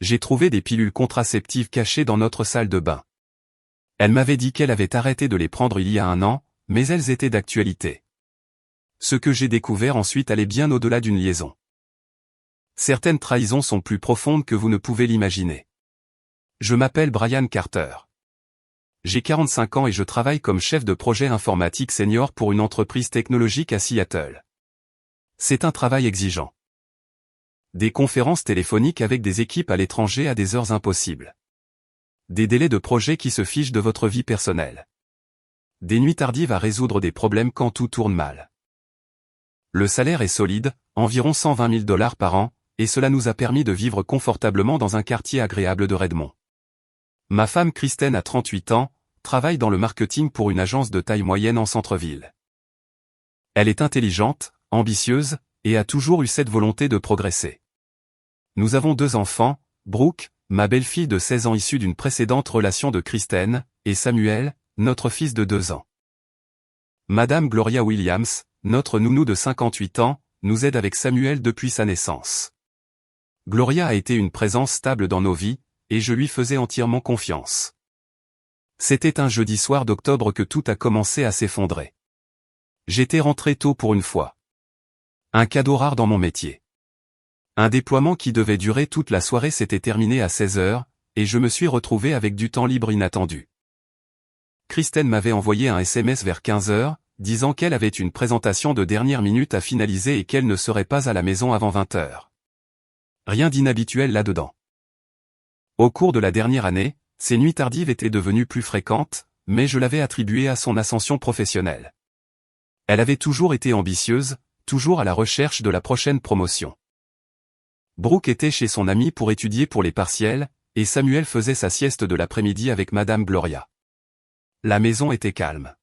J'ai trouvé des pilules contraceptives cachées dans notre salle de bain. Elle m'avait dit qu'elle avait arrêté de les prendre il y a 1 an, mais elles étaient d'actualité. Ce que j'ai découvert ensuite allait bien au-delà d'une liaison. Certaines trahisons sont plus profondes que vous ne pouvez l'imaginer. Je m'appelle Brian Carter. J'ai 45 ans et je travaille comme chef de projet informatique senior pour une entreprise technologique à Seattle. C'est un travail exigeant. Des conférences téléphoniques avec des équipes à l'étranger à des heures impossibles. Des délais de projet qui se fichent de votre vie personnelle. Des nuits tardives à résoudre des problèmes quand tout tourne mal. Le salaire est solide, environ 120 000 $ par an, et cela nous a permis de vivre confortablement dans un quartier agréable de Redmond. Ma femme Kristen a 38 ans, travaille dans le marketing pour une agence de taille moyenne en centre-ville. Elle est intelligente, ambitieuse, et a toujours eu cette volonté de progresser. Nous avons 2 enfants, Brooke, ma belle-fille de 16 ans issue d'une précédente relation de Kristen, et Samuel, notre fils de 2 ans. Madame Gloria Williams, notre nounou de 58 ans, nous aide avec Samuel depuis sa naissance. Gloria a été une présence stable dans nos vies, et je lui faisais entièrement confiance. C'était un jeudi soir d'octobre que tout a commencé à s'effondrer. J'étais rentré tôt pour une fois. Un cadeau rare dans mon métier. Un déploiement qui devait durer toute la soirée s'était terminé à 16 h, et je me suis retrouvé avec du temps libre inattendu. Kristen m'avait envoyé un SMS vers 15 h, disant qu'elle avait une présentation de dernière minute à finaliser et qu'elle ne serait pas à la maison avant 20 h. Rien d'inhabituel là-dedans. Au cours de la dernière année, ces nuits tardives étaient devenues plus fréquentes, mais je l'avais attribuée à son ascension professionnelle. Elle avait toujours été ambitieuse, toujours à la recherche de la prochaine promotion. Brooke était chez son ami pour étudier pour les partiels, et Samuel faisait sa sieste de l'après-midi avec Madame Gloria. La maison était calme.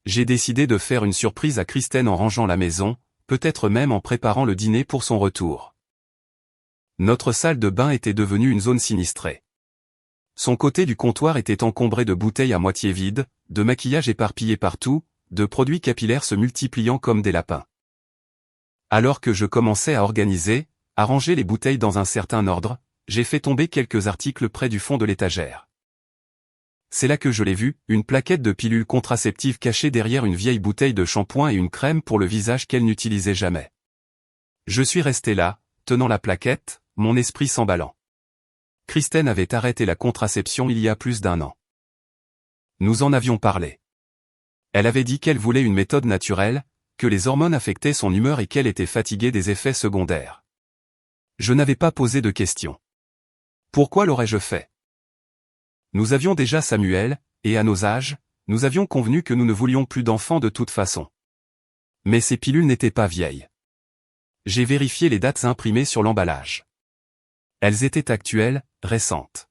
J'ai décidé de faire une surprise à Kristen en rangeant la maison, peut-être même en préparant le dîner pour son retour. Notre salle de bain était devenue une zone sinistrée. Son côté du comptoir était encombré de bouteilles à moitié vides, de maquillage éparpillé partout, de produits capillaires se multipliant comme des lapins. Alors que je commençais à organiser, à ranger les bouteilles dans un certain ordre, j'ai fait tomber quelques articles près du fond de l'étagère. C'est là que je l'ai vu, une plaquette de pilules contraceptives cachée derrière une vieille bouteille de shampoing et une crème pour le visage qu'elle n'utilisait jamais. Je suis resté là, tenant la plaquette, mon esprit s'emballant. Kristen avait arrêté la contraception il y a plus d'1 an. Nous en avions parlé. Elle avait dit qu'elle voulait une méthode naturelle, que les hormones affectaient son humeur et qu'elle était fatiguée des effets secondaires. Je n'avais pas posé de questions. Pourquoi l'aurais-je fait? Nous avions déjà Samuel, et à nos âges, nous avions convenu que nous ne voulions plus d'enfants de toute façon. Mais ces pilules n'étaient pas vieilles. J'ai vérifié les dates imprimées sur l'emballage. Elles étaient actuelles, récentes.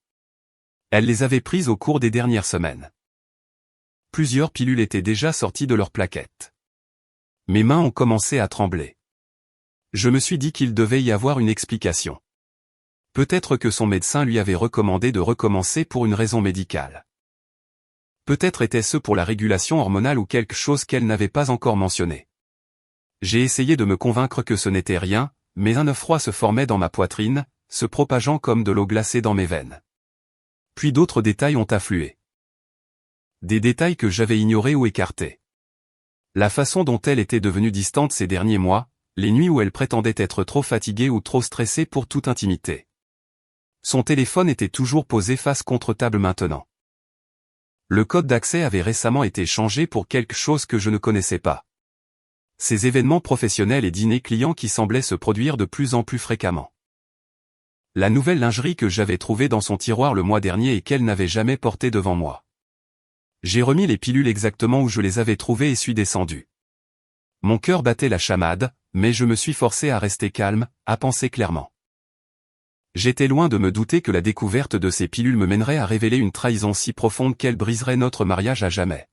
Elle les avait prises au cours des dernières semaines. Plusieurs pilules étaient déjà sorties de leur plaquette. Mes mains ont commencé à trembler. Je me suis dit qu'il devait y avoir une explication. Peut-être que son médecin lui avait recommandé de recommencer pour une raison médicale. Peut-être était-ce pour la régulation hormonale ou quelque chose qu'elle n'avait pas encore mentionné. J'ai essayé de me convaincre que ce n'était rien, mais un œuf froid se formait dans ma poitrine, se propageant comme de l'eau glacée dans mes veines. Puis d'autres détails ont afflué. Des détails que j'avais ignorés ou écartés. La façon dont elle était devenue distante ces derniers mois, les nuits où elle prétendait être trop fatiguée ou trop stressée pour toute intimité. Son téléphone était toujours posé face contre table maintenant. Le code d'accès avait récemment été changé pour quelque chose que je ne connaissais pas. Ces événements professionnels et dîners clients qui semblaient se produire de plus en plus fréquemment. La nouvelle lingerie que j'avais trouvée dans son tiroir le mois dernier et qu'elle n'avait jamais portée devant moi. J'ai remis les pilules exactement où je les avais trouvées et suis descendu. Mon cœur battait la chamade, mais je me suis forcé à rester calme, à penser clairement. J'étais loin de me douter que la découverte de ces pilules me mènerait à révéler une trahison si profonde qu'elle briserait notre mariage à jamais.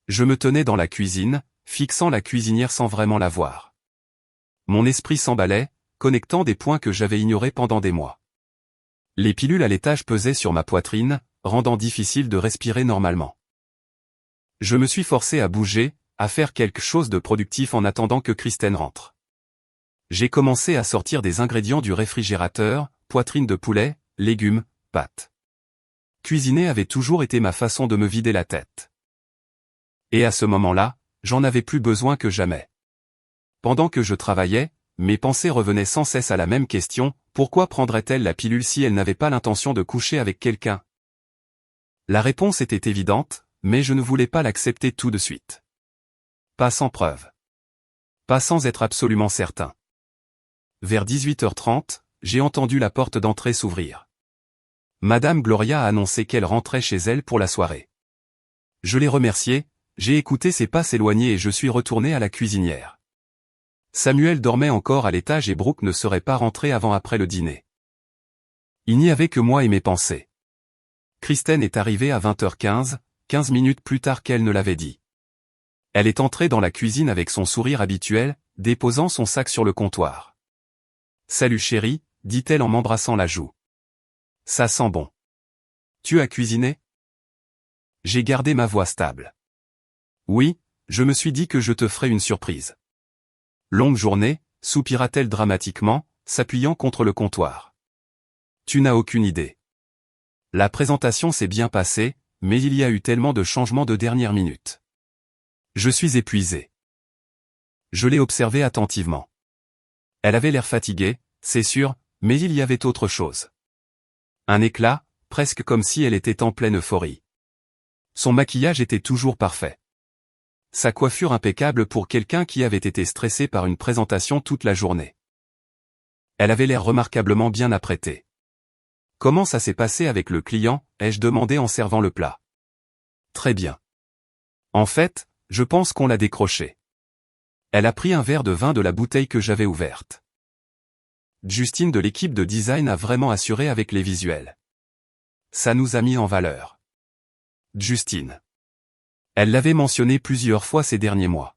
Je me tenais dans la cuisine, fixant la cuisinière sans vraiment la voir. Mon esprit s'emballait, connectant des points que j'avais ignorés pendant des mois. Les pilules à l'étage pesaient sur ma poitrine, rendant difficile de respirer normalement. Je me suis forcé à bouger, à faire quelque chose de productif en attendant que Kristen rentre. J'ai commencé à sortir des ingrédients du réfrigérateur, poitrine de poulet, légumes, pâtes. Cuisiner avait toujours été ma façon de me vider la tête. Et à ce moment-là, j'en avais plus besoin que jamais. Pendant que je travaillais, mes pensées revenaient sans cesse à la même question, pourquoi prendrait-elle la pilule si elle n'avait pas l'intention de coucher avec quelqu'un? La réponse était évidente, mais je ne voulais pas l'accepter tout de suite. Pas sans preuve. Pas sans être absolument certain. Vers 18h30, j'ai entendu la porte d'entrée s'ouvrir. Madame Gloria a annoncé qu'elle rentrait chez elle pour la soirée. Je l'ai remerciée, j'ai écouté ses pas s'éloigner et je suis retourné à la cuisinière. Samuel dormait encore à l'étage et Brooke ne serait pas rentré avant après le dîner. Il n'y avait que moi et mes pensées. Kristen est arrivée à 20h15, 15 minutes plus tard qu'elle ne l'avait dit. Elle est entrée dans la cuisine avec son sourire habituel, déposant son sac sur le comptoir. « Salut chérie », dit-elle en m'embrassant la joue. « Ça sent bon. Tu as cuisiné ?» J'ai gardé ma voix stable. « Oui, je me suis dit que je te ferais une surprise. » Longue journée, soupira-t-elle dramatiquement, s'appuyant contre le comptoir. « Tu n'as aucune idée. La présentation s'est bien passée, mais il y a eu tellement de changements de dernière minute. Je suis épuisé. » Je l'ai observée attentivement. Elle avait l'air fatiguée, c'est sûr, mais il y avait autre chose. Un éclat, presque comme si elle était en pleine euphorie. Son maquillage était toujours parfait. Sa coiffure impeccable pour quelqu'un qui avait été stressé par une présentation toute la journée. Elle avait l'air remarquablement bien apprêtée. « Comment ça s'est passé avec le client ?» ai-je demandé en servant le plat. « Très bien. En fait, je pense qu'on l'a décroché. » Elle a pris un verre de vin de la bouteille que j'avais ouverte. Justine de l'équipe de design a vraiment assuré avec les visuels. Ça nous a mis en valeur. Justine. Elle l'avait mentionné plusieurs fois ces derniers mois.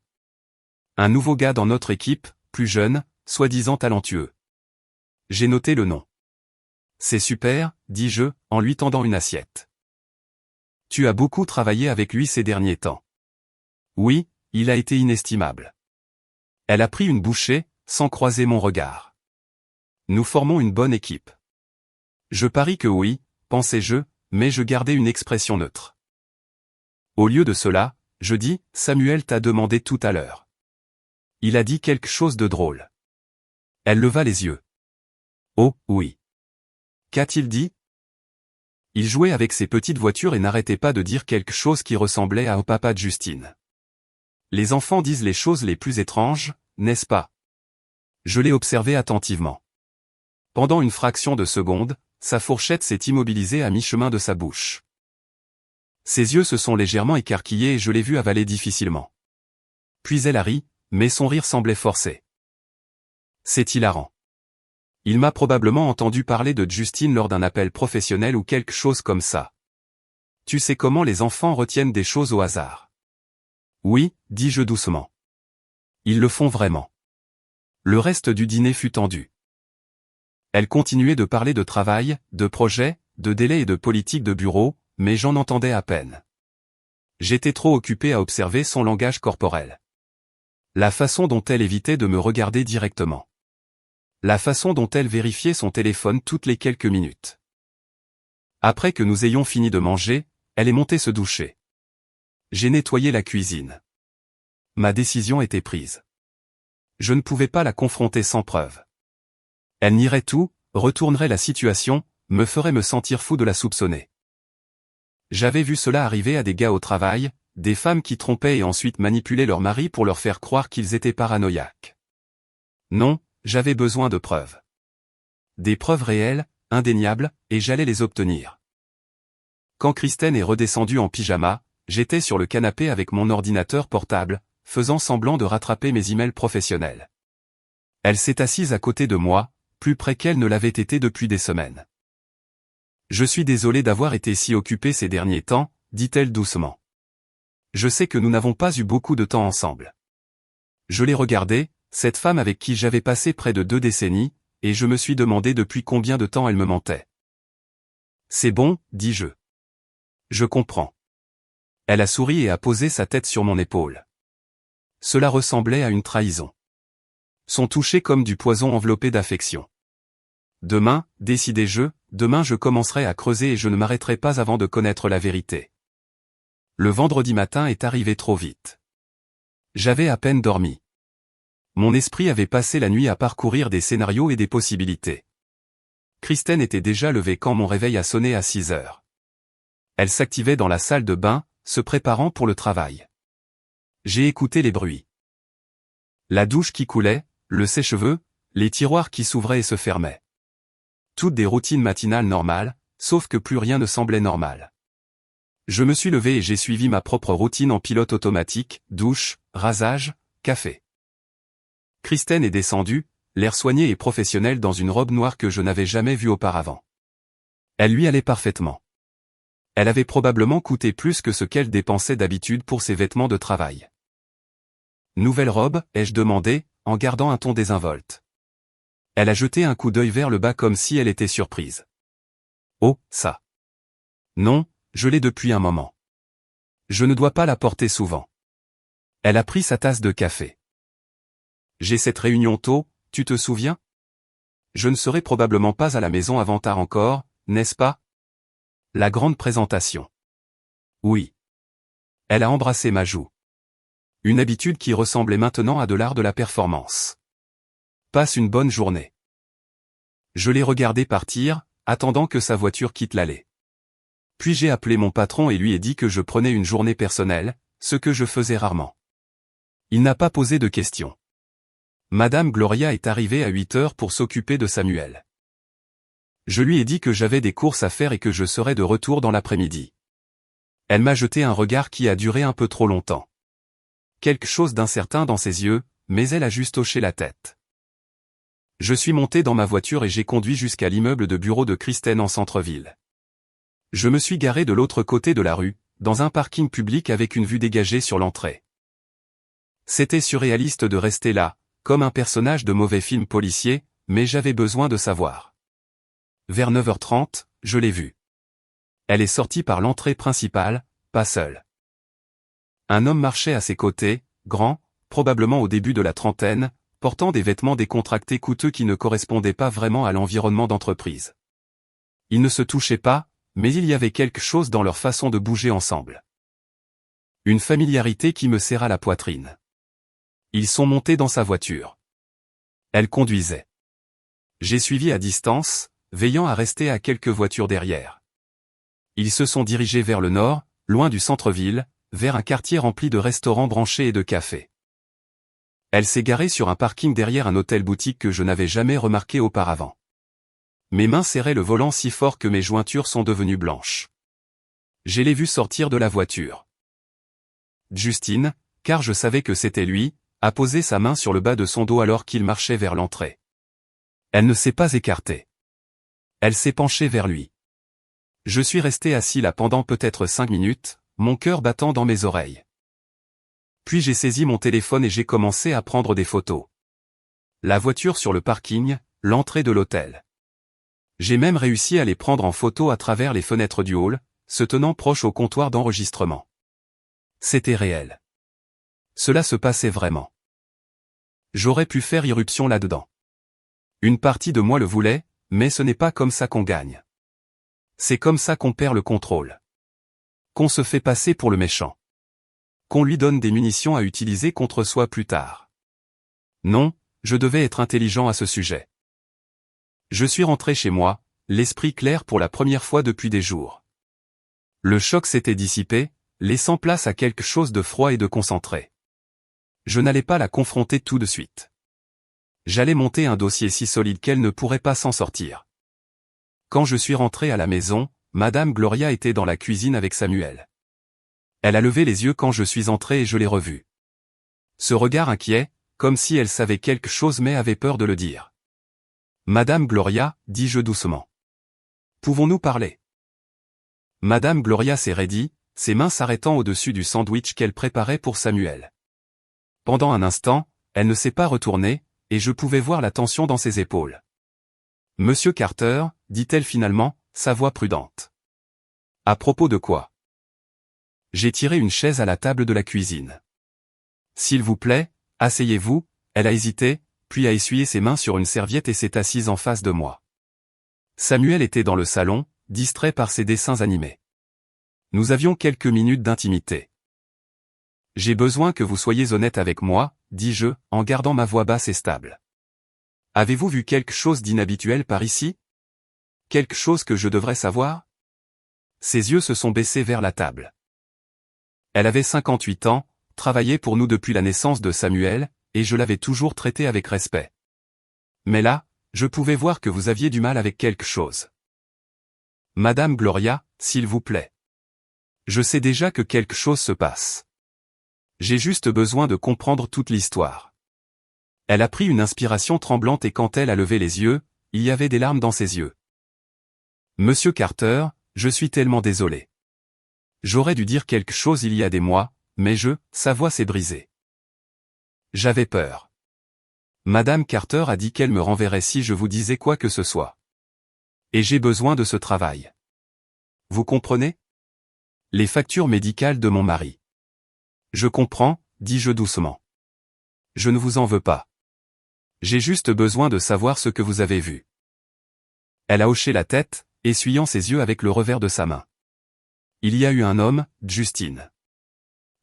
Un nouveau gars dans notre équipe, plus jeune, soi-disant talentueux. J'ai noté le nom. C'est super, dis-je, en lui tendant une assiette. Tu as beaucoup travaillé avec lui ces derniers temps. Oui, il a été inestimable. Elle a pris une bouchée, sans croiser mon regard. Nous formons une bonne équipe. Je parie que oui, pensais-je, mais je gardais une expression neutre. Au lieu de cela, je dis, Samuel t'a demandé tout à l'heure. Il a dit quelque chose de drôle. Elle leva les yeux. Oh, oui. Qu'a-t-il dit? Il jouait avec ses petites voitures et n'arrêtait pas de dire quelque chose qui ressemblait à au papa de Justine. Les enfants disent les choses les plus étranges, n'est-ce pas? Je l'ai observé attentivement. Pendant une fraction de seconde, sa fourchette s'est immobilisée à mi-chemin de sa bouche. Ses yeux se sont légèrement écarquillés et je l'ai vu avaler difficilement. Puis elle a ri, mais son rire semblait forcé. C'est hilarant. Il m'a probablement entendu parler de Justine lors d'un appel professionnel ou quelque chose comme ça. Tu sais comment les enfants retiennent des choses au hasard. Oui, dis-je doucement. Ils le font vraiment. Le reste du dîner fut tendu. Elle continuait de parler de travail, de projets, de délais et de politique de bureau, mais j'en entendais à peine. J'étais trop occupé à observer son langage corporel. La façon dont elle évitait de me regarder directement. La façon dont elle vérifiait son téléphone toutes les quelques minutes. Après que nous ayons fini de manger, elle est montée se doucher. J'ai nettoyé la cuisine. Ma décision était prise. Je ne pouvais pas la confronter sans preuve. Elle nierait tout, retournerait la situation, me ferait me sentir fou de la soupçonner. J'avais vu cela arriver à des gars au travail, des femmes qui trompaient et ensuite manipulaient leur mari pour leur faire croire qu'ils étaient paranoïaques. Non, j'avais besoin de preuves. Des preuves réelles, indéniables, et j'allais les obtenir. Quand Kristen est redescendue en pyjama, j'étais sur le canapé avec mon ordinateur portable, faisant semblant de rattraper mes emails professionnels. Elle s'est assise à côté de moi, plus près qu'elle ne l'avait été depuis des semaines. Je suis désolé d'avoir été si occupé ces derniers temps, dit-elle doucement. Je sais que nous n'avons pas eu beaucoup de temps ensemble. Je l'ai regardée, cette femme avec qui j'avais passé près de 2 décennies, et je me suis demandé depuis combien de temps elle me mentait. C'est bon, dis-je. Je comprends. Elle a souri et a posé sa tête sur mon épaule. Cela ressemblait à une trahison. Son toucher comme du poison enveloppé d'affection. Demain, décidai-je, demain je commencerai à creuser et je ne m'arrêterai pas avant de connaître la vérité. Le vendredi matin est arrivé trop vite. J'avais à peine dormi. Mon esprit avait passé la nuit à parcourir des scénarios et des possibilités. Kristen était déjà levée quand mon réveil a sonné à 6 heures. Elle s'activait dans la salle de bain, se préparant pour le travail. J'ai écouté les bruits. La douche qui coulait, le sèche-cheveux, les tiroirs qui s'ouvraient et se fermaient. Toutes des routines matinales normales, sauf que plus rien ne semblait normal. Je me suis levé et j'ai suivi ma propre routine en pilote automatique, douche, rasage, café. Kristen est descendue, l'air soigné et professionnel dans une robe noire que je n'avais jamais vue auparavant. Elle lui allait parfaitement. Elle avait probablement coûté plus que ce qu'elle dépensait d'habitude pour ses vêtements de travail. Nouvelle robe, ai-je demandé, en gardant un ton désinvolte. Elle a jeté un coup d'œil vers le bas comme si elle était surprise. Oh, ça. Non, je l'ai depuis un moment. Je ne dois pas la porter souvent. Elle a pris sa tasse de café. J'ai cette réunion tôt, tu te souviens? Je ne serai probablement pas à la maison avant tard encore, n'est-ce pas? La grande présentation. Oui. Elle a embrassé ma joue. Une habitude qui ressemblait maintenant à de l'art de la performance. Passe une bonne journée. Je l'ai regardé partir, attendant que sa voiture quitte l'allée. Puis j'ai appelé mon patron et lui ai dit que je prenais une journée personnelle, ce que je faisais rarement. Il n'a pas posé de questions. Madame Gloria est arrivée à 8 heures pour s'occuper de Samuel. Je lui ai dit que j'avais des courses à faire et que je serais de retour dans l'après-midi. Elle m'a jeté un regard qui a duré un peu trop longtemps. Quelque chose d'incertain dans ses yeux, mais elle a juste hoché la tête. Je suis monté dans ma voiture et j'ai conduit jusqu'à l'immeuble de bureau de Kristen en centre-ville. Je me suis garé de l'autre côté de la rue, dans un parking public avec une vue dégagée sur l'entrée. C'était surréaliste de rester là, comme un personnage de mauvais film policier, mais j'avais besoin de savoir. Vers 9h30, je l'ai vue. Elle est sortie par l'entrée principale, pas seule. Un homme marchait à ses côtés, grand, probablement au début de la trentaine, portant des vêtements décontractés coûteux qui ne correspondaient pas vraiment à l'environnement d'entreprise. Ils ne se touchaient pas, mais il y avait quelque chose dans leur façon de bouger ensemble. Une familiarité qui me serra la poitrine. Ils sont montés dans sa voiture. Elle conduisait. J'ai suivi à distance, veillant à rester à quelques voitures derrière. Ils se sont dirigés vers le nord, loin du centre-ville, vers un quartier rempli de restaurants branchés et de cafés. Elle s'est garée sur un parking derrière un hôtel-boutique que je n'avais jamais remarqué auparavant. Mes mains serraient le volant si fort que mes jointures sont devenues blanches. Je l'ai vu sortir de la voiture. Justine, car je savais que c'était lui, a posé sa main sur le bas de son dos alors qu'il marchait vers l'entrée. Elle ne s'est pas écartée. Elle s'est penchée vers lui. Je suis resté assis là pendant peut-être 5 minutes, mon cœur battant dans mes oreilles. Puis j'ai saisi mon téléphone et j'ai commencé à prendre des photos. La voiture sur le parking, l'entrée de l'hôtel. J'ai même réussi à les prendre en photo à travers les fenêtres du hall, se tenant proche au comptoir d'enregistrement. C'était réel. Cela se passait vraiment. J'aurais pu faire irruption là-dedans. Une partie de moi le voulait, mais ce n'est pas comme ça qu'on gagne. C'est comme ça qu'on perd le contrôle. Qu'on se fait passer pour le méchant. Qu'on lui donne des munitions à utiliser contre soi plus tard. Non, je devais être intelligent à ce sujet. Je suis rentré chez moi, l'esprit clair pour la première fois depuis des jours. Le choc s'était dissipé, laissant place à quelque chose de froid et de concentré. Je n'allais pas la confronter tout de suite. J'allais monter un dossier si solide qu'elle ne pourrait pas s'en sortir. Quand je suis rentré à la maison, Madame Gloria était dans la cuisine avec Samuel. Elle a levé les yeux quand je suis entré et je l'ai revue. Ce regard inquiet, comme si elle savait quelque chose mais avait peur de le dire. Madame Gloria, dis-je doucement. Pouvons-nous parler? Madame Gloria s'est raidie, ses mains s'arrêtant au-dessus du sandwich qu'elle préparait pour Samuel. Pendant un instant, elle ne s'est pas retournée, et je pouvais voir la tension dans ses épaules. Monsieur Carter, dit-elle finalement, sa voix prudente. À propos de quoi? J'ai tiré une chaise à la table de la cuisine. S'il vous plaît, asseyez-vous, elle a hésité, puis a essuyé ses mains sur une serviette et s'est assise en face de moi. Samuel était dans le salon, distrait par ses dessins animés. Nous avions quelques minutes d'intimité. J'ai besoin que vous soyez honnête avec moi, dis-je, en gardant ma voix basse et stable. Avez-vous vu quelque chose d'inhabituel par ici? Quelque chose que je devrais savoir? Ses yeux se sont baissés vers la table. Elle avait 58 ans, travaillait pour nous depuis la naissance de Samuel, et je l'avais toujours traité avec respect. Mais là, je pouvais voir que vous aviez du mal avec quelque chose. Madame Gloria, s'il vous plaît. Je sais déjà que quelque chose se passe. J'ai juste besoin de comprendre toute l'histoire. Elle a pris une inspiration tremblante et quand elle a levé les yeux, il y avait des larmes dans ses yeux. Monsieur Carter, je suis tellement désolé. J'aurais dû dire quelque chose il y a des mois, mais sa voix s'est brisée. J'avais peur. Madame Carter a dit qu'elle me renverrait si je vous disais quoi que ce soit. Et j'ai besoin de ce travail. Vous comprenez? Les factures médicales de mon mari. Je comprends, dis-je doucement. Je ne vous en veux pas. J'ai juste besoin de savoir ce que vous avez vu. Elle a hoché la tête, essuyant ses yeux avec le revers de sa main. Il y a eu un homme, Justine.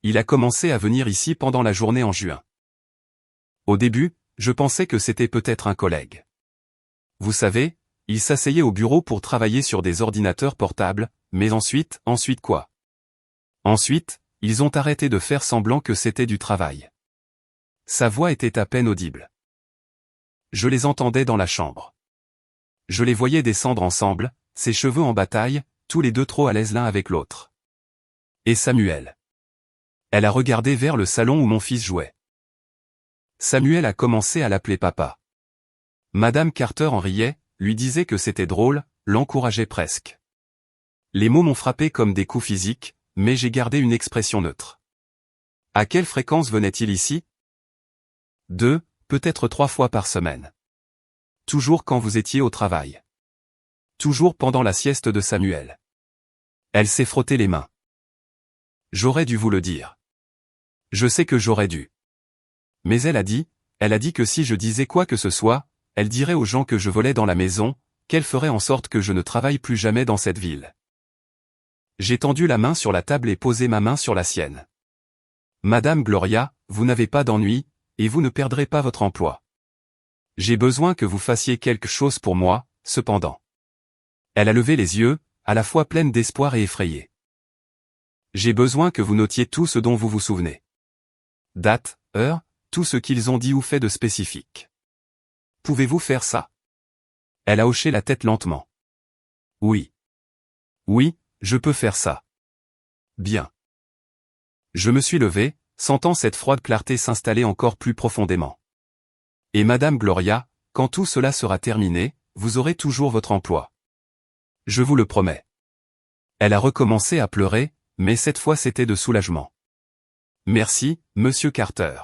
Il a commencé à venir ici pendant la journée en juin. Au début, je pensais que c'était peut-être un collègue. Vous savez, il s'asseyait au bureau pour travailler sur des ordinateurs portables, mais ensuite quoi? Ensuite, ils ont arrêté de faire semblant que c'était du travail. Sa voix était à peine audible. Je les entendais dans la chambre. Je les voyais descendre ensemble, ses cheveux en bataille, tous les deux trop à l'aise l'un avec l'autre. Et Samuel. Elle a regardé vers le salon où mon fils jouait. Samuel a commencé à l'appeler papa. Madame Carter en riait, lui disait que c'était drôle, l'encourageait presque. Les mots m'ont frappé comme des coups physiques, mais j'ai gardé une expression neutre. À quelle fréquence venait-il ici? 2, peut-être 3 fois par semaine. Toujours quand vous étiez au travail. Toujours pendant la sieste de Samuel. Elle s'est frottée les mains. J'aurais dû vous le dire. Je sais que j'aurais dû. Mais elle a dit que si je disais quoi que ce soit, elle dirait aux gens que je volais dans la maison, qu'elle ferait en sorte que je ne travaille plus jamais dans cette ville. J'ai tendu la main sur la table et posé ma main sur la sienne. Madame Gloria, vous n'avez pas d'ennui, et vous ne perdrez pas votre emploi. J'ai besoin que vous fassiez quelque chose pour moi, cependant. Elle a levé les yeux, à la fois pleine d'espoir et effrayée. J'ai besoin que vous notiez tout ce dont vous vous souvenez. Date, heure, tout ce qu'ils ont dit ou fait de spécifique. Pouvez-vous faire ça? Elle a hoché la tête lentement. Oui. Oui, je peux faire ça. Bien. Je me suis levé, sentant cette froide clarté s'installer encore plus profondément. Et Madame Gloria, quand tout cela sera terminé, vous aurez toujours votre emploi. Je vous le promets. Elle a recommencé à pleurer, mais cette fois c'était de soulagement. Merci, Monsieur Carter.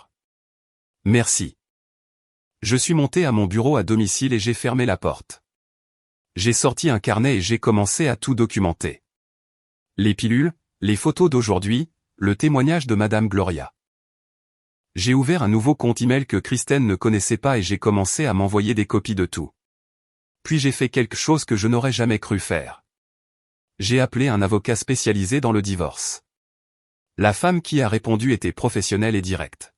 Merci. Je suis monté à mon bureau à domicile et j'ai fermé la porte. J'ai sorti un carnet et j'ai commencé à tout documenter. Les pilules, les photos d'aujourd'hui, le témoignage de Madame Gloria. J'ai ouvert un nouveau compte email que Kristen ne connaissait pas et j'ai commencé à m'envoyer des copies de tout. Puis j'ai fait quelque chose que je n'aurais jamais cru faire. J'ai appelé un avocat spécialisé dans le divorce. La femme qui a répondu était professionnelle et directe.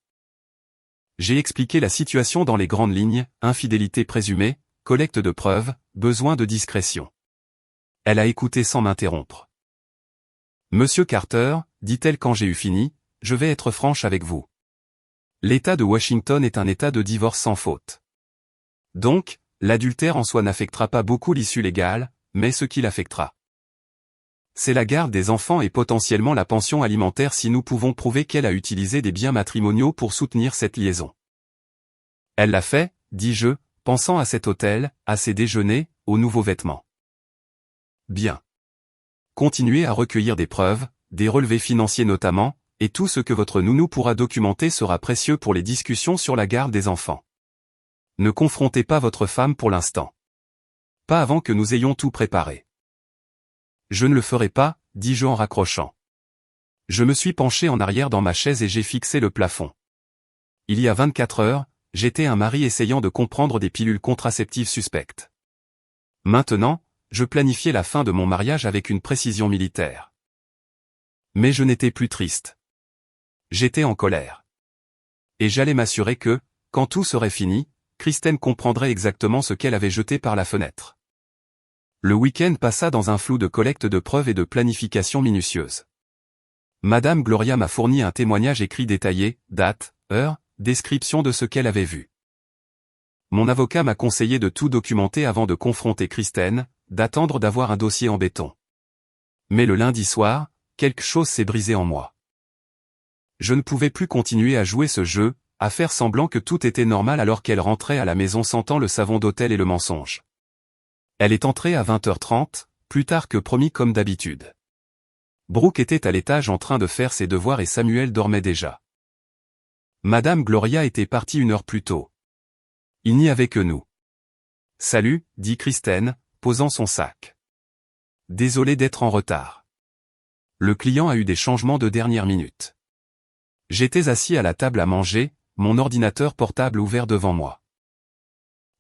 J'ai expliqué la situation dans les grandes lignes, infidélité présumée, collecte de preuves, besoin de discrétion. Elle a écouté sans m'interrompre. Monsieur Carter, dit-elle quand j'ai eu fini, je vais être franche avec vous. L'État de Washington est un État de divorce sans faute. Donc, l'adultère en soi n'affectera pas beaucoup l'issue légale, mais ce qui l'affectera, c'est la garde des enfants et potentiellement la pension alimentaire si nous pouvons prouver qu'elle a utilisé des biens matrimoniaux pour soutenir cette liaison. Elle l'a fait, dis-je, pensant à cet hôtel, à ses déjeuners, aux nouveaux vêtements. Bien. Continuez à recueillir des preuves, des relevés financiers notamment, et tout ce que votre nounou pourra documenter sera précieux pour les discussions sur la garde des enfants. Ne confrontez pas votre femme pour l'instant. Pas avant que nous ayons tout préparé. Je ne le ferai pas, dis-je en raccrochant. Je me suis penché en arrière dans ma chaise et j'ai fixé le plafond. Il y a 24 heures, j'étais un mari essayant de comprendre des pilules contraceptives suspectes. Maintenant, je planifiais la fin de mon mariage avec une précision militaire. Mais je n'étais plus triste. J'étais en colère. Et j'allais m'assurer que, quand tout serait fini, Kristen comprendrait exactement ce qu'elle avait jeté par la fenêtre. Le week-end passa dans un flou de collecte de preuves et de planification minutieuse. Madame Gloria m'a fourni un témoignage écrit détaillé, date, heure, description de ce qu'elle avait vu. Mon avocat m'a conseillé de tout documenter avant de confronter Kristen, d'attendre d'avoir un dossier en béton. Mais le lundi soir, quelque chose s'est brisé en moi. Je ne pouvais plus continuer à jouer ce jeu, à faire semblant que tout était normal alors qu'elle rentrait à la maison sentant le savon d'hôtel et le mensonge. Elle est entrée à 20h30, plus tard que promis comme d'habitude. Brooke était à l'étage en train de faire ses devoirs et Samuel dormait déjà. Madame Gloria était partie 1 heure plus tôt. Il n'y avait que nous. « Salut », dit Kristen, posant son sac. « Désolé d'être en retard. Le client a eu des changements de dernière minute. » J'étais assis à la table à manger, mon ordinateur portable ouvert devant moi.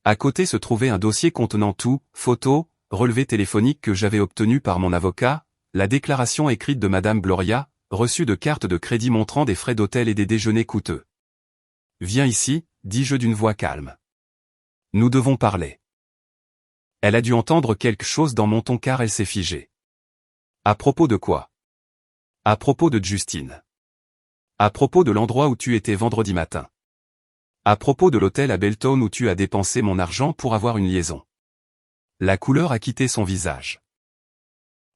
À côté se trouvait un dossier contenant tout, photos, relevés téléphoniques que j'avais obtenus par mon avocat, la déclaration écrite de Madame Gloria, reçu de cartes de crédit montrant des frais d'hôtel et des déjeuners coûteux. « Viens ici », dis-je d'une voix calme. « Nous devons parler. » Elle a dû entendre quelque chose dans mon ton car elle s'est figée. « À propos de quoi ? » ? « À propos de Justine. » « À propos de l'endroit où tu étais vendredi matin. » « À propos de l'hôtel à Belton où tu as dépensé mon argent pour avoir une liaison. » La couleur a quitté son visage.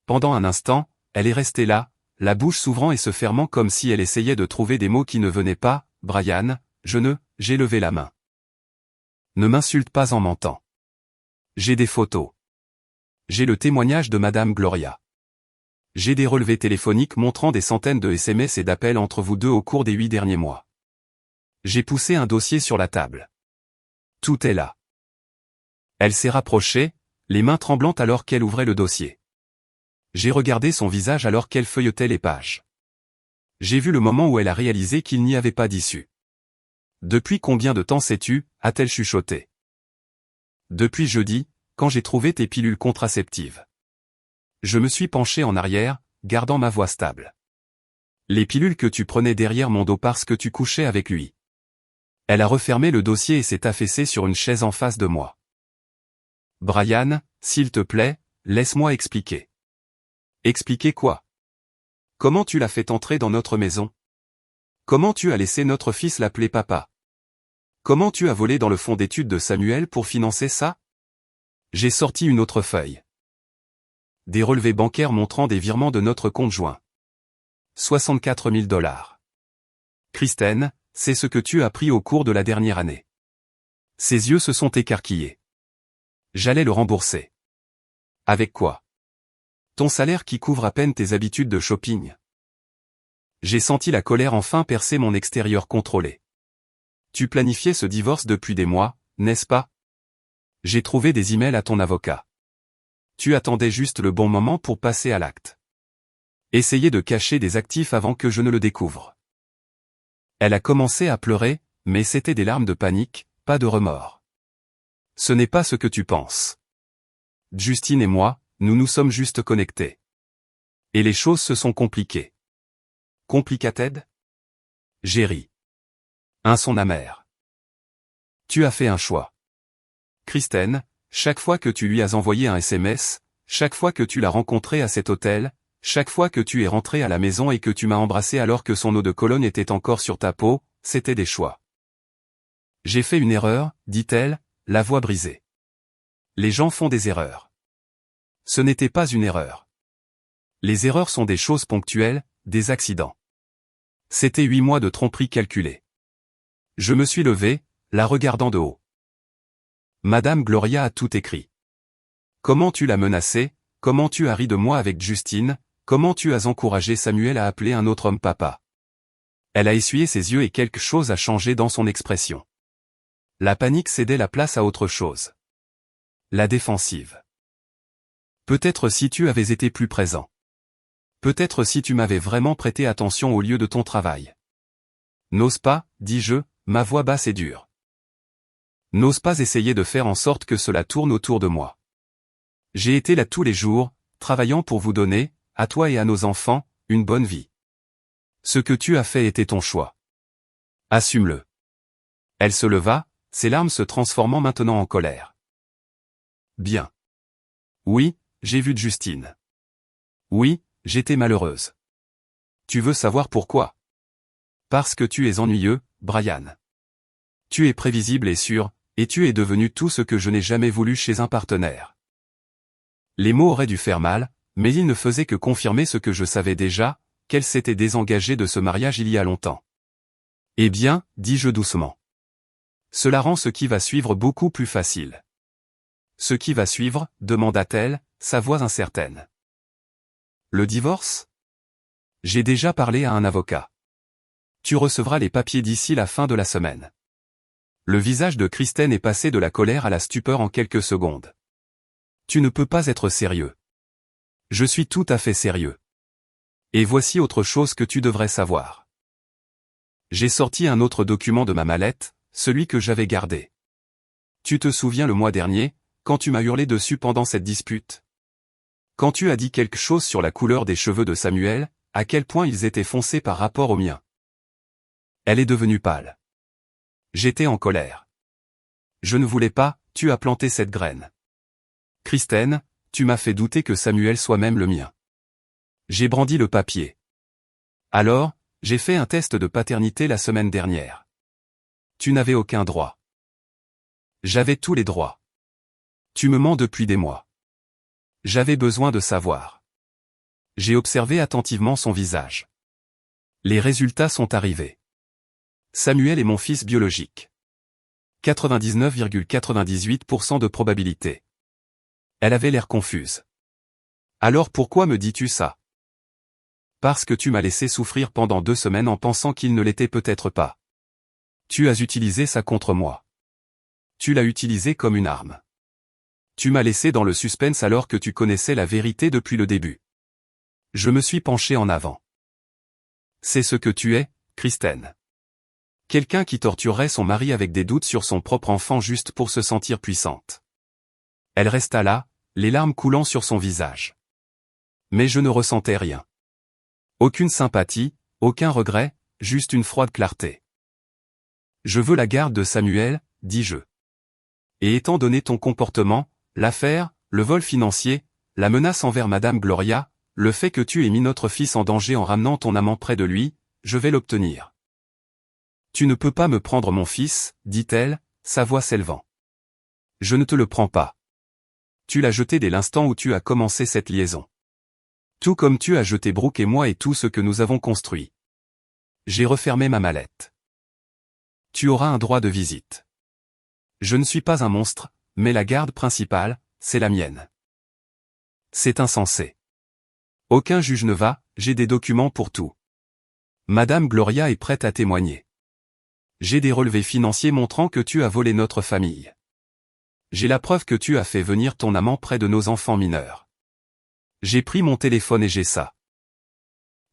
Pendant un instant, elle est restée là, la bouche s'ouvrant et se fermant comme si elle essayait de trouver des mots qui ne venaient pas. « Brian, j'ai levé la main. Ne m'insulte pas en mentant. J'ai des photos. J'ai le témoignage de Madame Gloria. J'ai des relevés téléphoniques montrant des centaines de SMS et d'appels entre vous deux au cours des 8 derniers mois. J'ai poussé un dossier sur la table. Tout est là. Elle s'est rapprochée, les mains tremblantes alors qu'elle ouvrait le dossier. J'ai regardé son visage alors qu'elle feuilletait les pages. J'ai vu le moment où elle a réalisé qu'il n'y avait pas d'issue. « Depuis combien de temps sais-tu » a-t-elle chuchoté. « Depuis jeudi, quand j'ai trouvé tes pilules contraceptives. » Je me suis penché en arrière, gardant ma voix stable. « Les pilules que tu prenais derrière mon dos parce que tu couchais avec lui. » Elle a refermé le dossier et s'est affaissée sur une chaise en face de moi. « Brian, s'il te plaît, laisse-moi expliquer. » « Expliquer quoi ? Comment tu l'as fait entrer dans notre maison ? Comment tu as laissé notre fils l'appeler papa ? Comment tu as volé dans le fonds d'études de Samuel pour financer ça ? » J'ai sorti une autre feuille. Des relevés bancaires montrant des virements de notre compte joint. 64 000 $. Kristen, c'est ce que tu as pris au cours de la dernière année. Ses yeux se sont écarquillés. J'allais le rembourser. Avec quoi ? Ton salaire qui couvre à peine tes habitudes de shopping. J'ai senti la colère enfin percer mon extérieur contrôlé. Tu planifiais ce divorce depuis des mois, n'est-ce pas ? J'ai trouvé des emails à ton avocat. Tu attendais juste le bon moment pour passer à l'acte. Essayer de cacher des actifs avant que je ne le découvre. Elle a commencé à pleurer, mais c'était des larmes de panique, pas de remords. Ce n'est pas ce que tu penses. Justine et moi, nous nous sommes juste connectés. Et les choses se sont compliquées. Complicated ? J'ai ri. Un son amer. Tu as fait un choix. Kristen, chaque fois que tu lui as envoyé un SMS, chaque fois que tu l'as rencontré à cet hôtel, chaque fois que tu es rentré à la maison et que tu m'as embrassé alors que son eau de Cologne était encore sur ta peau, c'était des choix. J'ai fait une erreur, dit-elle, la voix brisée. Les gens font des erreurs. Ce n'était pas une erreur. Les erreurs sont des choses ponctuelles, des accidents. C'était 8 mois de tromperie calculée. Je me suis levé, la regardant de haut. Madame Gloria a tout écrit. Comment tu l'as menacé, comment tu as ri de moi avec Justine, comment tu as encouragé Samuel à appeler un autre homme papa. Elle a essuyé ses yeux et quelque chose a changé dans son expression. La panique cédait la place à autre chose. La défensive. Peut-être si tu avais été plus présent. Peut-être si tu m'avais vraiment prêté attention au lieu de ton travail. N'ose pas, dis-je, ma voix basse et dure. N'ose pas essayer de faire en sorte que cela tourne autour de moi. J'ai été là tous les jours, travaillant pour vous donner, à toi et à nos enfants, une bonne vie. Ce que tu as fait était ton choix. Assume-le. Elle se leva, ses larmes se transformant maintenant en colère. Bien. Oui, j'ai vu de Justine. Oui, j'étais malheureuse. Tu veux savoir pourquoi? Parce que tu es ennuyeux, Brian. Tu es prévisible et sûr, et tu es devenu tout ce que je n'ai jamais voulu chez un partenaire. Les mots auraient dû faire mal, mais ils ne faisaient que confirmer ce que je savais déjà, qu'elle s'était désengagée de ce mariage il y a longtemps. Eh bien, dis-je doucement. Cela rend ce qui va suivre beaucoup plus facile. Ce qui va suivre, demanda-t-elle, sa voix incertaine. Le divorce? J'ai déjà parlé à un avocat. Tu recevras les papiers d'ici la fin de la semaine. Le visage de Kristen est passé de la colère à la stupeur en quelques secondes. Tu ne peux pas être sérieux. Je suis tout à fait sérieux. Et voici autre chose que tu devrais savoir. J'ai sorti un autre document de ma mallette, celui que j'avais gardé. Tu te souviens le mois dernier, quand tu m'as hurlé dessus pendant cette dispute? Quand tu as dit quelque chose sur la couleur des cheveux de Samuel, à quel point ils étaient foncés par rapport aux miens. Elle est devenue pâle. J'étais en colère. Je ne voulais pas, tu as planté cette graine. Kristen, tu m'as fait douter que Samuel soit même le mien. J'ai brandi le papier. Alors, j'ai fait un test de paternité la semaine dernière. Tu n'avais aucun droit. J'avais tous les droits. Tu me mens depuis des mois. J'avais besoin de savoir. J'ai observé attentivement son visage. Les résultats sont arrivés. Samuel est mon fils biologique. 99,98% de probabilité. Elle avait l'air confuse. Alors pourquoi me dis-tu ça? Parce que tu m'as laissé souffrir pendant 2 semaines en pensant qu'il ne l'était peut-être pas. Tu as utilisé ça contre moi. Tu l'as utilisé comme une arme. Tu m'as laissé dans le suspense alors que tu connaissais la vérité depuis le début. Je me suis penché en avant. C'est ce que tu es, Kristen. Quelqu'un qui torturerait son mari avec des doutes sur son propre enfant juste pour se sentir puissante. Elle resta là, les larmes coulant sur son visage. Mais je ne ressentais rien. Aucune sympathie, aucun regret, juste une froide clarté. Je veux la garde de Samuel, dis-je. Et étant donné ton comportement, l'affaire, le vol financier, la menace envers Madame Gloria, le fait que tu aies mis notre fils en danger en ramenant ton amant près de lui, je vais l'obtenir. Tu ne peux pas me prendre mon fils, dit-elle, sa voix s'élevant. Je ne te le prends pas. Tu l'as jeté dès l'instant où tu as commencé cette liaison. Tout comme tu as jeté Brooke et moi et tout ce que nous avons construit. J'ai refermé ma mallette. Tu auras un droit de visite. Je ne suis pas un monstre, mais la garde principale, c'est la mienne. C'est insensé. Aucun juge ne va, j'ai des documents pour tout. Madame Gloria est prête à témoigner. J'ai des relevés financiers montrant que tu as volé notre famille. J'ai la preuve que tu as fait venir ton amant près de nos enfants mineurs. J'ai pris mon téléphone et j'ai ça.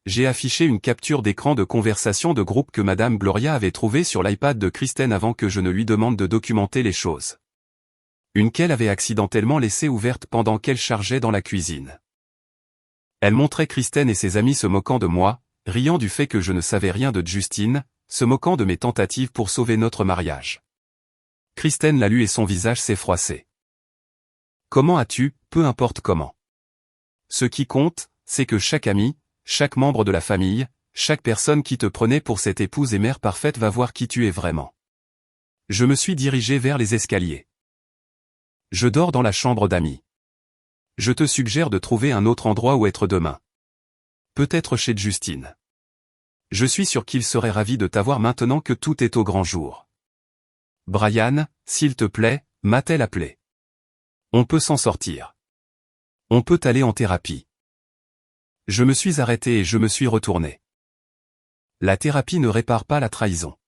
J'ai affiché une capture d'écran de conversation de groupe que Madame Gloria avait trouvée sur l'iPad de Kristen avant que je ne lui demande de documenter les choses. Une qu'elle avait accidentellement laissée ouverte pendant qu'elle chargeait dans la cuisine. Elle montrait Kristen et ses amis se moquant de moi, riant du fait que je ne savais rien de Justine, se moquant de mes tentatives pour sauver notre mariage. Kristen l'a lu et son visage s'est froissé. Comment as-tu, peu importe comment. Ce qui compte, c'est que chaque ami, chaque membre de la famille, chaque personne qui te prenait pour cette épouse et mère parfaite va voir qui tu es vraiment. Je me suis dirigé vers les escaliers. Je dors dans la chambre d'amis. Je te suggère de trouver un autre endroit où être demain. Peut-être chez Justine. Je suis sûr qu'il serait ravi de t'avoir maintenant que tout est au grand jour. Brian, s'il te plaît, m'a-t-elle appelé. On peut s'en sortir. On peut aller en thérapie. Je me suis arrêté et je me suis retourné. La thérapie ne répare pas la trahison.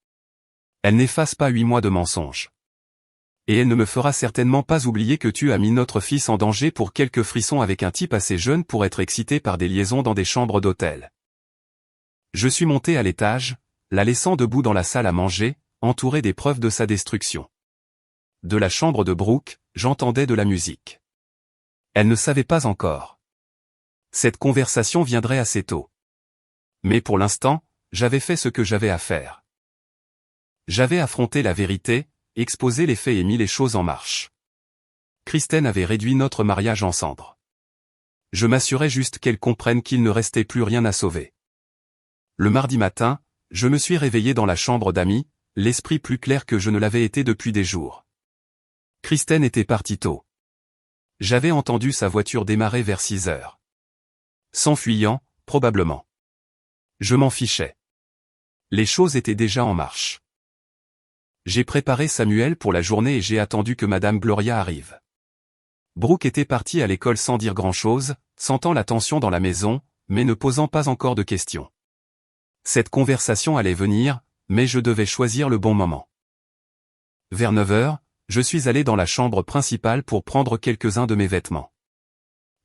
Elle n'efface pas 8 mois de mensonges. Et elle ne me fera certainement pas oublier que tu as mis notre fils en danger pour quelques frissons avec un type assez jeune pour être excité par des liaisons dans des chambres d'hôtel. Je suis monté à l'étage, la laissant debout dans la salle à manger, entouré des preuves de sa destruction. De la chambre de Brooke, j'entendais de la musique. Elle ne savait pas encore. Cette conversation viendrait assez tôt. Mais pour l'instant, j'avais fait ce que j'avais à faire. J'avais affronté la vérité, exposé les faits et mis les choses en marche. Kristen avait réduit notre mariage en cendres. Je m'assurais juste qu'elle comprenne qu'il ne restait plus rien à sauver. Le mardi matin, je me suis réveillé dans la chambre d'Amy, l'esprit plus clair que je ne l'avais été depuis des jours. Kristen était partie tôt. J'avais entendu sa voiture démarrer vers 6 heures. S'enfuyant, probablement. Je m'en fichais. Les choses étaient déjà en marche. J'ai préparé Samuel pour la journée et j'ai attendu que Madame Gloria arrive. Brooke était partie à l'école sans dire grand-chose, sentant la tension dans la maison, mais ne posant pas encore de questions. Cette conversation allait venir, mais je devais choisir le bon moment. Vers 9 heures, je suis allé dans la chambre principale pour prendre quelques-uns de mes vêtements.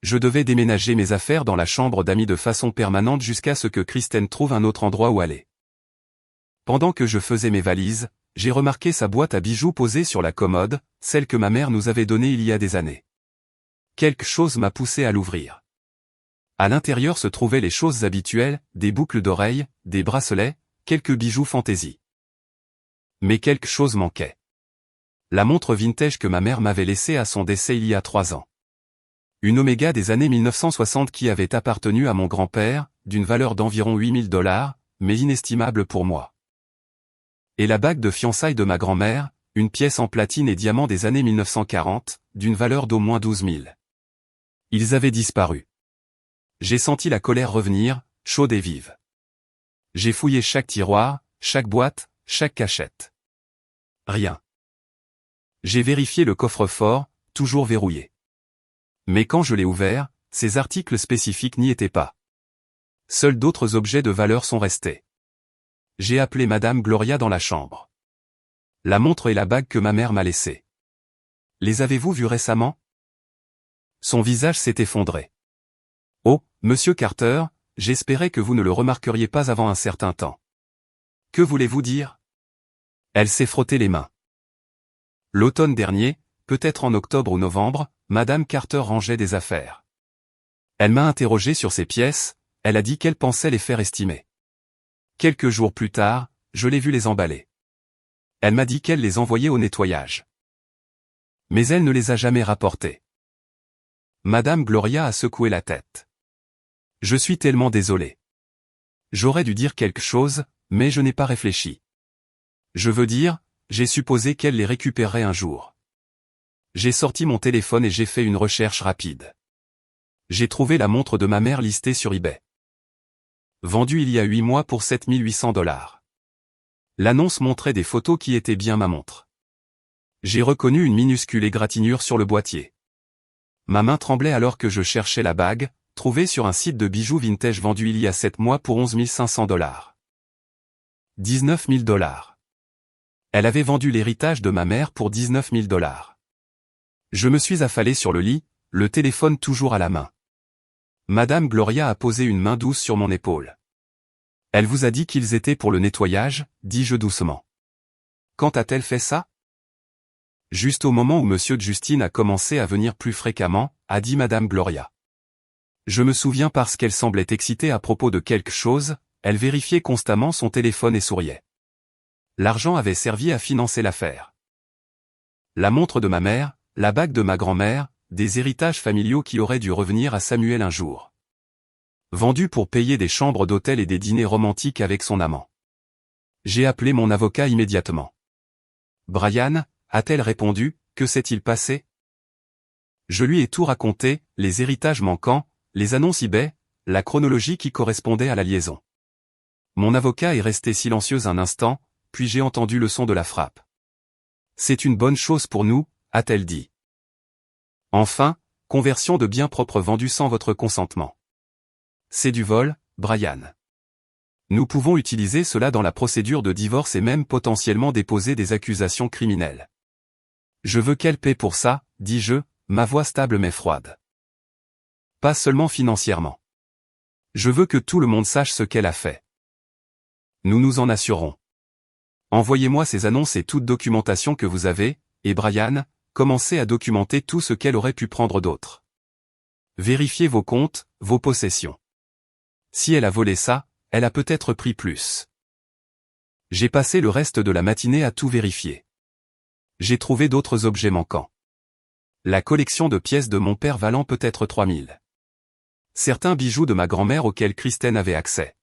Je devais déménager mes affaires dans la chambre d'Amy de façon permanente jusqu'à ce que Kristen trouve un autre endroit où aller. Pendant que je faisais mes valises, j'ai remarqué sa boîte à bijoux posée sur la commode, celle que ma mère nous avait donnée il y a des années. Quelque chose m'a poussé à l'ouvrir. À l'intérieur se trouvaient les choses habituelles, des boucles d'oreilles, des bracelets, quelques bijoux fantaisie. Mais quelque chose manquait. La montre vintage que ma mère m'avait laissée à son décès il y a 3 ans. Une Omega des années 1960 qui avait appartenu à mon grand-père, d'une valeur d'environ $8 000, mais inestimable pour moi. Et la bague de fiançailles de ma grand-mère, une pièce en platine et diamant des années 1940, d'une valeur d'au moins 12 000. Ils avaient disparu. J'ai senti la colère revenir, chaude et vive. J'ai fouillé chaque tiroir, chaque boîte, chaque cachette. Rien. J'ai vérifié le coffre-fort, toujours verrouillé. Mais quand je l'ai ouvert, ces articles spécifiques n'y étaient pas. Seuls d'autres objets de valeur sont restés. J'ai appelé Madame Gloria dans la chambre. La montre et la bague que ma mère m'a laissées. Les avez-vous vues récemment? Son visage s'est effondré. Oh, Monsieur Carter, j'espérais que vous ne le remarqueriez pas avant un certain temps. Que voulez-vous dire? Elle s'est frotté les mains. L'automne dernier, peut-être en octobre ou novembre, Madame Carter rangeait des affaires. Elle m'a interrogé sur ces pièces, elle a dit qu'elle pensait les faire estimer. Quelques jours plus tard, je l'ai vue les emballer. Elle m'a dit qu'elle les envoyait au nettoyage. Mais elle ne les a jamais rapportés. Madame Gloria a secoué la tête. Je suis tellement désolé. J'aurais dû dire quelque chose, mais je n'ai pas réfléchi. Je veux dire, j'ai supposé qu'elle les récupérerait un jour. J'ai sorti mon téléphone et j'ai fait une recherche rapide. J'ai trouvé la montre de ma mère listée sur eBay. Vendue il y a 8 mois pour $7 800. L'annonce montrait des photos qui étaient bien ma montre. J'ai reconnu une minuscule égratignure sur le boîtier. Ma main tremblait alors que je cherchais la bague, trouvée sur un site de bijoux vintage vendu il y a 7 mois pour $11 500. $19 000. Elle avait vendu l'héritage de ma mère pour $19 000. Je me suis affalé sur le lit, le téléphone toujours à la main. Madame Gloria a posé une main douce sur mon épaule. Elle vous a dit qu'ils étaient pour le nettoyage, dis-je doucement. Quand a-t-elle fait ça? Juste au moment où Monsieur Justine a commencé à venir plus fréquemment, a dit Madame Gloria. Je me souviens parce qu'elle semblait excitée à propos de quelque chose, elle vérifiait constamment son téléphone et souriait. L'argent avait servi à financer l'affaire. La montre de ma mère, la bague de ma grand-mère, des héritages familiaux qui auraient dû revenir à Samuel un jour. Vendus pour payer des chambres d'hôtel et des dîners romantiques avec son amant. J'ai appelé mon avocat immédiatement. Brian, a-t-elle répondu, que s'est-il passé? Je lui ai tout raconté, les héritages manquants, les annonces eBay, la chronologie qui correspondait à la liaison. Mon avocat est resté silencieux un instant, puis j'ai entendu le son de la frappe. C'est une bonne chose pour nous, a-t-elle dit. Enfin, conversion de biens propres vendus sans votre consentement. C'est du vol, Brian. Nous pouvons utiliser cela dans la procédure de divorce et même potentiellement déposer des accusations criminelles. Je veux qu'elle paie pour ça, dis-je, ma voix stable mais froide. Pas seulement financièrement. Je veux que tout le monde sache ce qu'elle a fait. Nous nous en assurerons. Envoyez-moi ces annonces et toute documentation que vous avez, et Brian, commencez à documenter tout ce qu'elle aurait pu prendre d'autre. Vérifiez vos comptes, vos possessions. Si elle a volé ça, elle a peut-être pris plus. J'ai passé le reste de la matinée à tout vérifier. J'ai trouvé d'autres objets manquants. La collection de pièces de mon père valant peut-être 3000. Certains bijoux de ma grand-mère auxquels Kristen avait accès.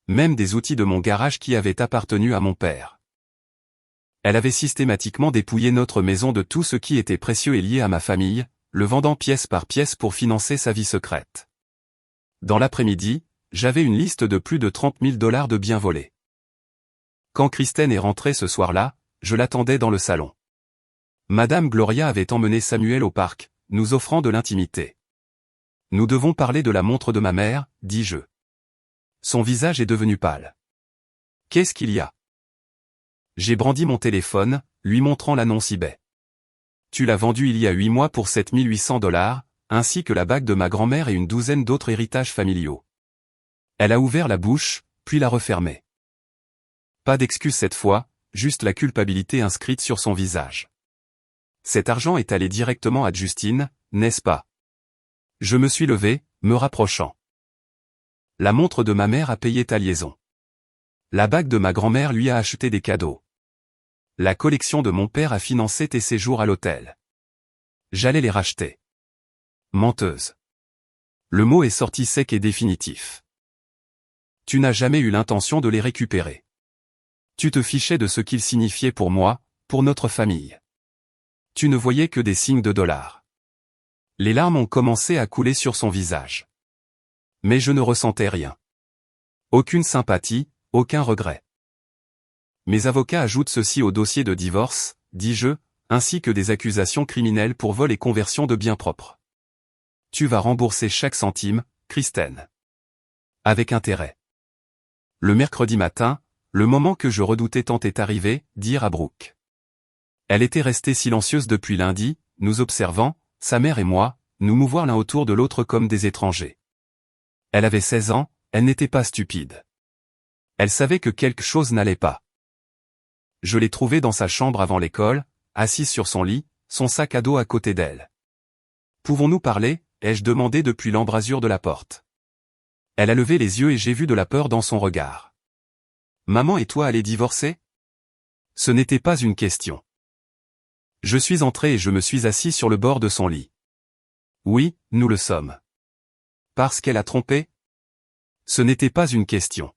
Même des outils de mon garage qui avaient appartenu à mon père. Elle avait systématiquement dépouillé notre maison de tout ce qui était précieux et lié à ma famille, le vendant pièce par pièce pour financer sa vie secrète. Dans l'après-midi, j'avais une liste de plus de 30 000 $ de biens volés. Quand Kristen est rentrée ce soir-là, je l'attendais dans le salon. Madame Gloria avait emmené Samuel au parc, nous offrant de l'intimité. Nous devons parler de la montre de ma mère, dis-je. Son visage est devenu pâle. Qu'est-ce qu'il y a? J'ai brandi mon téléphone, lui montrant l'annonce eBay. Tu l'as vendue il y a 8 mois pour 7 800 $, ainsi que la bague de ma grand-mère et une douzaine d'autres héritages familiaux. Elle a ouvert la bouche, puis l'a refermée. Pas d'excuse cette fois, juste la culpabilité inscrite sur son visage. Cet argent est allé directement à Justine, n'est-ce pas? Je me suis levé, me rapprochant. La montre de ma mère a payé ta liaison. La bague de ma grand-mère lui a acheté des cadeaux. La collection de mon père a financé tes séjours à l'hôtel. J'allais les racheter. Menteuse. Le mot est sorti sec et définitif. Tu n'as jamais eu l'intention de les récupérer. Tu te fichais de ce qu'ils signifiaient pour moi, pour notre famille. Tu ne voyais que des signes de dollars. Les larmes ont commencé à couler sur son visage. Mais je ne ressentais rien. Aucune sympathie, aucun regret. Mes avocats ajoutent ceci au dossier de divorce, dis-je, ainsi que des accusations criminelles pour vol et conversion de biens propres. Tu vas rembourser chaque centime, Kristen. Avec intérêt. Le mercredi matin, le moment que je redoutais tant est arrivé, dire à Brooke. Elle était restée silencieuse depuis lundi, nous observant, sa mère et moi, nous mouvoir l'un autour de l'autre comme des étrangers. Elle avait 16 ans, elle n'était pas stupide. Elle savait que quelque chose n'allait pas. Je l'ai trouvée dans sa chambre avant l'école, assise sur son lit, son sac à dos à côté d'elle. Pouvons-nous parler, ai-je demandé depuis l'embrasure de la porte. Elle a levé les yeux et j'ai vu de la peur dans son regard. Maman et toi allez divorcer? Ce n'était pas une question. Je suis entré et je me suis assis sur le bord de son lit. Oui, nous le sommes. Parce qu'elle a trompé? Ce n'était pas une question.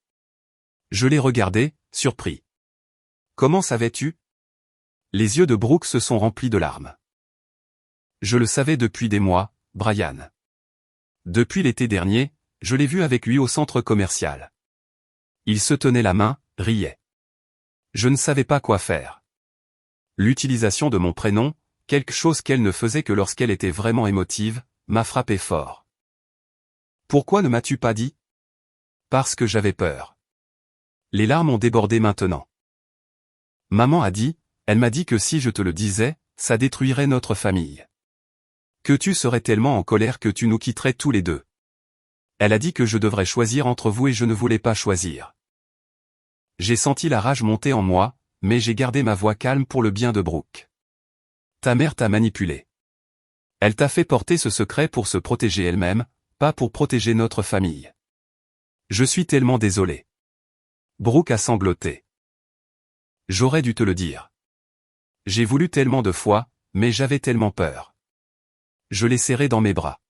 Je l'ai regardé, surpris. Comment savais-tu? Les yeux de Brooke se sont remplis de larmes. Je le savais depuis des mois, Brian. Depuis l'été dernier, je l'ai vu avec lui au centre commercial. Il se tenait la main, riait. Je ne savais pas quoi faire. L'utilisation de mon prénom, quelque chose qu'elle ne faisait que lorsqu'elle était vraiment émotive, m'a frappé fort. Pourquoi ne m'as-tu pas dit? Parce que j'avais peur. Les larmes ont débordé maintenant. Maman a dit, elle m'a dit que si je te le disais, ça détruirait notre famille. Que tu serais tellement en colère que tu nous quitterais tous les deux. Elle a dit que je devrais choisir entre vous et je ne voulais pas choisir. J'ai senti la rage monter en moi, mais j'ai gardé ma voix calme pour le bien de Brooke. Ta mère t'a manipulé. Elle t'a fait porter ce secret pour se protéger elle-même, pas pour protéger notre famille. Je suis tellement désolé. Brooke a sangloté. J'aurais dû te le dire. J'ai voulu tellement de fois, mais j'avais tellement peur. Je l'ai serré dans mes bras.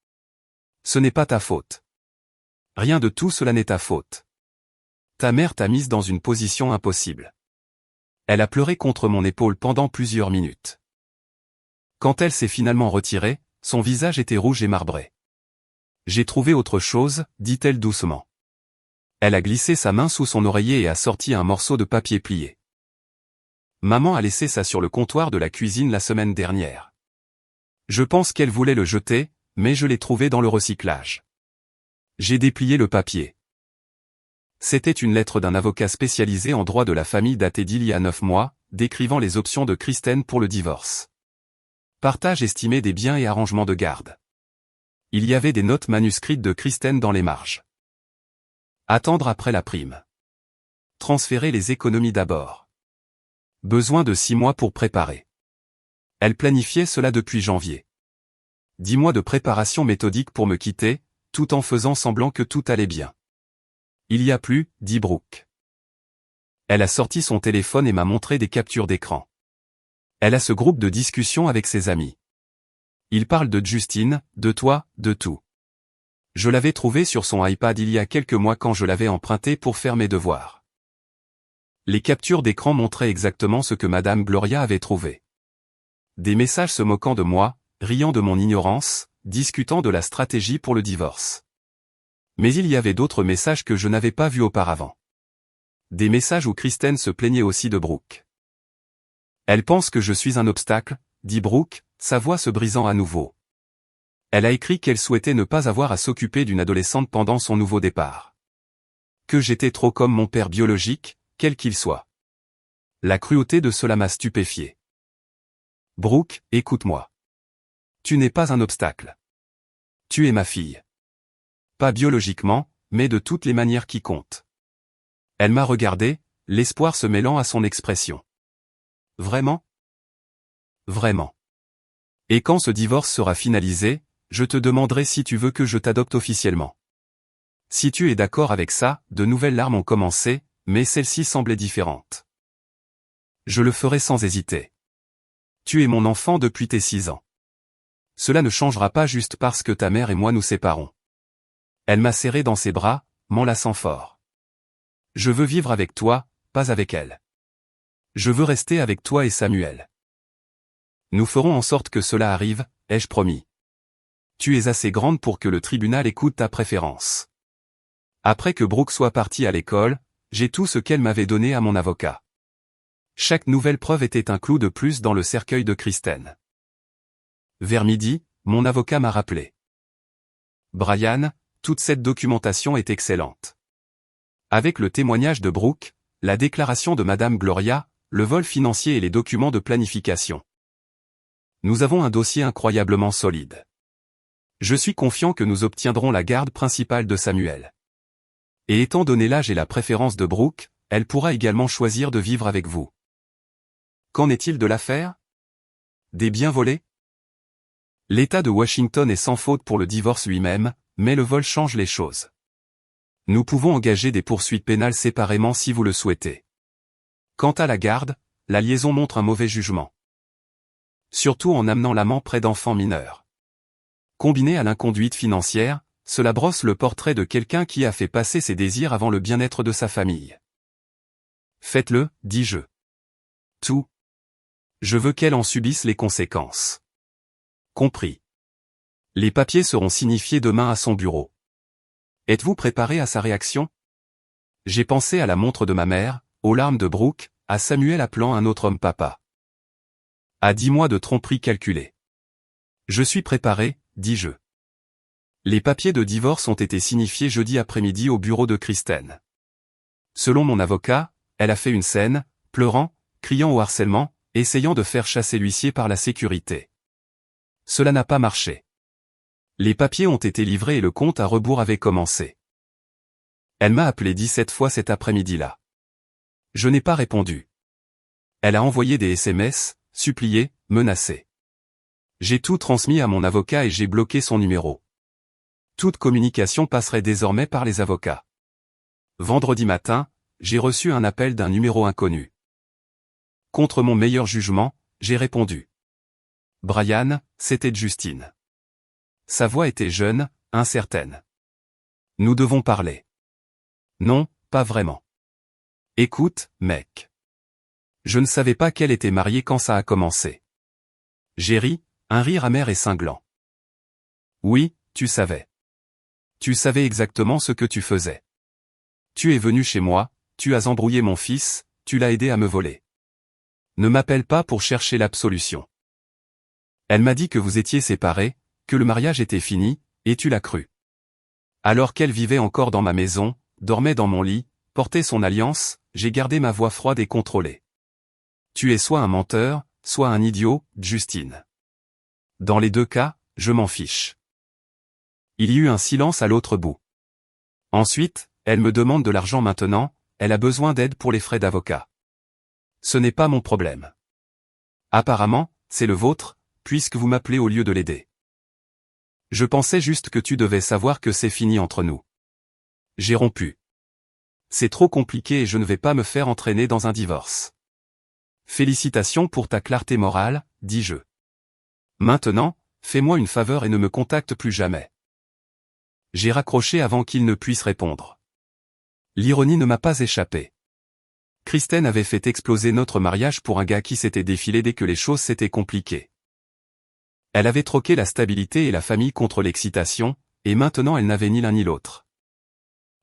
Ce n'est pas ta faute. Rien de tout cela n'est ta faute. Ta mère t'a mise dans une position impossible. Elle a pleuré contre mon épaule pendant plusieurs minutes. Quand elle s'est finalement retirée, son visage était rouge et marbré. J'ai trouvé autre chose, dit-elle doucement. Elle a glissé sa main sous son oreiller et a sorti un morceau de papier plié. Maman a laissé ça sur le comptoir de la cuisine la semaine dernière. Je pense qu'elle voulait le jeter, mais je l'ai trouvé dans le recyclage. J'ai déplié le papier. C'était une lettre d'un avocat spécialisé en droit de la famille datée d'il y a 9 mois, décrivant les options de Kristen pour le divorce. Partage estimé des biens et arrangement de garde. Il y avait des notes manuscrites de Kristen dans les marges. Attendre après la prime. Transférer les économies d'abord. Besoin de 6 mois pour préparer. Elle planifiait cela depuis janvier. 10 mois de préparation méthodique pour me quitter, tout en faisant semblant que tout allait bien. Il y a plus, dit Brooke. Elle a sorti son téléphone et m'a montré des captures d'écran. Elle a ce groupe de discussion avec ses amis. Il parle de Justine, de toi, de tout. Je l'avais trouvé sur son iPad il y a quelques mois quand je l'avais emprunté pour faire mes devoirs. Les captures d'écran montraient exactement ce que Madame Gloria avait trouvé. Des messages se moquant de moi, riant de mon ignorance, discutant de la stratégie pour le divorce. Mais il y avait d'autres messages que je n'avais pas vus auparavant. Des messages où Kristen se plaignait aussi de Brooke. Elle pense que je suis un obstacle, dit Brooke, sa voix se brisant à nouveau. Elle a écrit qu'elle souhaitait ne pas avoir à s'occuper d'une adolescente pendant son nouveau départ. Que j'étais trop comme mon père biologique, quel qu'il soit. La cruauté de cela m'a stupéfié. Brooke, écoute-moi. Tu n'es pas un obstacle. Tu es ma fille. Pas biologiquement, mais de toutes les manières qui comptent. Elle m'a regardé, l'espoir se mêlant à son expression. Vraiment? Vraiment. Et quand ce divorce sera finalisé, je te demanderai si tu veux que je t'adopte officiellement. Si tu es d'accord avec ça, de nouvelles larmes ont commencé, mais celle-ci semblait différente. Je le ferai sans hésiter. Tu es mon enfant depuis tes 6 ans. Cela ne changera pas juste parce que ta mère et moi nous séparons. Elle m'a serré dans ses bras, m'enlaçant fort. Je veux vivre avec toi, pas avec elle. Je veux rester avec toi et Samuel. Nous ferons en sorte que cela arrive, ai-je promis. Tu es assez grande pour que le tribunal écoute ta préférence. Après que Brooke soit partie à l'école, j'ai tout ce qu'elle m'avait donné à mon avocat. Chaque nouvelle preuve était un clou de plus dans le cercueil de Kristen. Vers midi, mon avocat m'a rappelé. Brian, toute cette documentation est excellente. Avec le témoignage de Brooke, la déclaration de Madame Gloria, le vol financier et les documents de planification. Nous avons un dossier incroyablement solide. Je suis confiant que nous obtiendrons la garde principale de Samuel. Et étant donné l'âge et la préférence de Brooke, elle pourra également choisir de vivre avec vous. Qu'en est-il de l'affaire? Des biens volés? L'État de Washington est sans faute pour le divorce lui-même, mais le vol change les choses. Nous pouvons engager des poursuites pénales séparément si vous le souhaitez. Quant à la garde, la liaison montre un mauvais jugement. Surtout en amenant l'amant près d'enfants mineurs. Combiné à l'inconduite financière, cela brosse le portrait de quelqu'un qui a fait passer ses désirs avant le bien-être de sa famille. Faites-le, dis-je. Tout. Je veux qu'elle en subisse les conséquences. Compris. Les papiers seront signifiés demain à son bureau. Êtes-vous préparé à sa réaction? J'ai pensé à la montre de ma mère, aux larmes de Brooke, à Samuel appelant un autre homme papa. À 10 mois de tromperie calculée. Je suis préparé, dis-je. Les papiers de divorce ont été signifiés jeudi après-midi au bureau de Kristen. Selon mon avocat, elle a fait une scène, pleurant, criant au harcèlement, essayant de faire chasser l'huissier par la sécurité. Cela n'a pas marché. Les papiers ont été livrés et le compte à rebours avait commencé. Elle m'a appelé 17 fois cet après-midi-là. Je n'ai pas répondu. Elle a envoyé des SMS, supplié, menacé. J'ai tout transmis à mon avocat et j'ai bloqué son numéro. Toute communication passerait désormais par les avocats. Vendredi matin, j'ai reçu un appel d'un numéro inconnu. Contre mon meilleur jugement, j'ai répondu. Brian, c'était Justine. Sa voix était jeune, incertaine. Nous devons parler. Non, pas vraiment. Écoute, mec. Je ne savais pas qu'elle était mariée quand ça a commencé. J'ai ri, un rire amer et cinglant. Oui, tu savais. Tu savais exactement ce que tu faisais. Tu es venu chez moi, tu as embrouillé mon fils, tu l'as aidé à me voler. Ne m'appelle pas pour chercher l'absolution. Elle m'a dit que vous étiez séparés, que le mariage était fini, et tu l'as cru. Alors qu'elle vivait encore dans ma maison, dormait dans mon lit, portait son alliance, j'ai gardé ma voix froide et contrôlée. Tu es soit un menteur, soit un idiot, Justine. Dans les deux cas, je m'en fiche. Il y eut un silence à l'autre bout. Ensuite, elle me demande de l'argent maintenant, elle a besoin d'aide pour les frais d'avocat. Ce n'est pas mon problème. Apparemment, c'est le vôtre, puisque vous m'appelez au lieu de l'aider. Je pensais juste que tu devais savoir que c'est fini entre nous. J'ai rompu. C'est trop compliqué et je ne vais pas me faire entraîner dans un divorce. Félicitations pour ta clarté morale, dis-je. Maintenant, fais-moi une faveur et ne me contacte plus jamais. J'ai raccroché avant qu'il ne puisse répondre. L'ironie ne m'a pas échappé. Kristen avait fait exploser notre mariage pour un gars qui s'était défilé dès que les choses s'étaient compliquées. Elle avait troqué la stabilité et la famille contre l'excitation, et maintenant elle n'avait ni l'un ni l'autre.